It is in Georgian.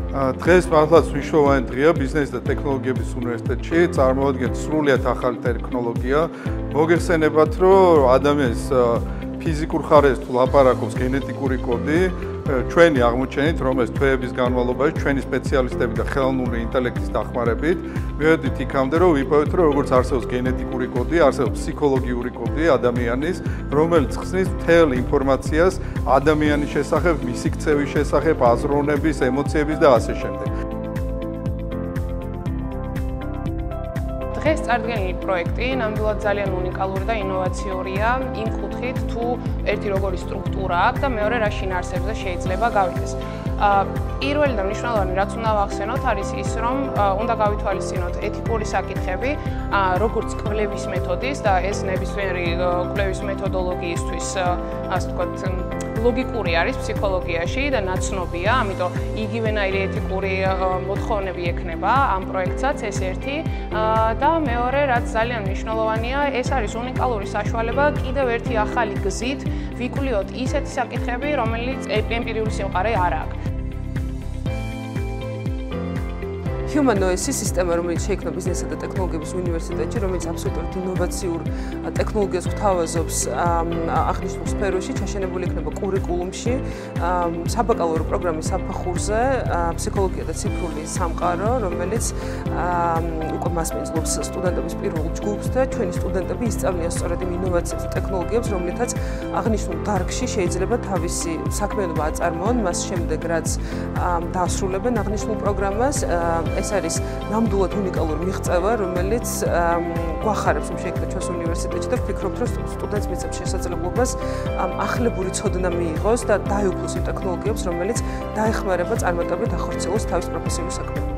დღეს მართლაც მნიშვნელოვანი დღეა ბიზნეს და ტექნოლოგიების უნივერსიტეტში. წარმოადგენთ სრულიად ახალი ტექნოლოგია. მოგეხსენებათ, რომ ადამიანის ფიზიკურ ხარეს თუ ლაპარაკობს გენეტიკური კოდი, ჩვენი აღმოჩენით, რომელიც თვეების განმავლობაში ჩვენი სპეციალისტები და ხელოვნური ინტელექტის დახმარებით მივედით იქამდე, რომ ვიპოვეთ, რომ როგორც არსებობს გენეტიკური კოდი, არსებობს ფსიქოლოგიური კოდი ადამიანის, რომელიც ხსნის მთელ ინფორმაციას ადამიანის შესახებ, მისი ქცევის შესახებ, აზროვნების, ემოციების და ასე შემდეგ. დღეს წარდგენილი პროექტი ნამდვილად ძალიან უნიკალური და ინოვაციურია იმ კუთხით, თუ ერთი როგორი სტრუქტურა აქვს და მეორე რა შინაარსებზე შეიძლება გავითეს. პირველი და მნიშვნელოვანი რაც უნდა ვახსენოთ არის ის, რომ უნდა გავითვალისწინოთ ეთიკური საკითხები, როგორც კვლევის მეთოდის და ეს ნებისმიერი კვლევის მეთოდოლოგიისთვის, ასე ვთქვათ, ლოგიკური არის ფსიქოლოგიაში და ნაცნობია, ამიტომ იგივენაირი ეთიკური მოთხოვნები ექნება ამ პროექტსაც, ეს ერთი და მეორე რაც ძალიან მნიშვნელოვანია, ეს არის უნიკალური საშუალება კიდევ ერთი ახალი გზით ვიკვლიოთ ისეთი საკითხები, რომელიც ემპირიული სიმყარე არ აქვს. Humanoid-ი სისტემა, რომელიც შეიქმნა ბიზნესსა და ტექნოლოგიების უნივერსიტეტში, რომელიც აბსოლუტურად ინოვაციურ ტექნოლოგიას გვთავაზობს აღნიშნულ სფეროში, ჩაშენებული იქნება კურიკულუმში, საბაკალავრო პროგრამის საფეხურზე, ფსიქოლოგია და ციფრული სამყარო, რომელიც უკვე მასპინძლობს სტუდენტების პირველ ჯგუფს და ჩვენი სტუდენტები ისწავლიან სწორედ იმ ინოვაციებს და ტექნოლოგიებს, რომლითაც აღნიშნულ დარგში შეიძლება თავისი საქმიანობა აწარმოონ, მას შემდეგ რაც დაასრულებენ აღნიშნულ პროგრამას. ეს არის ნამდვილად უნიკალური მიღწევა, რომელიც გვახარებს, რომ შეიქმნა ჩვენს უნივერსიტეტში და ვფიქრობთ, რომ სტუდენტს მისცემს შესაძლებლობას ახლებური ცოდნა მიიღოს და დაეუფლოს იმ ტექნოლოგიებს, რომელიც დაეხმარება წარმატებით ახორციელოს თავის პროფესიულ საქმიანობას.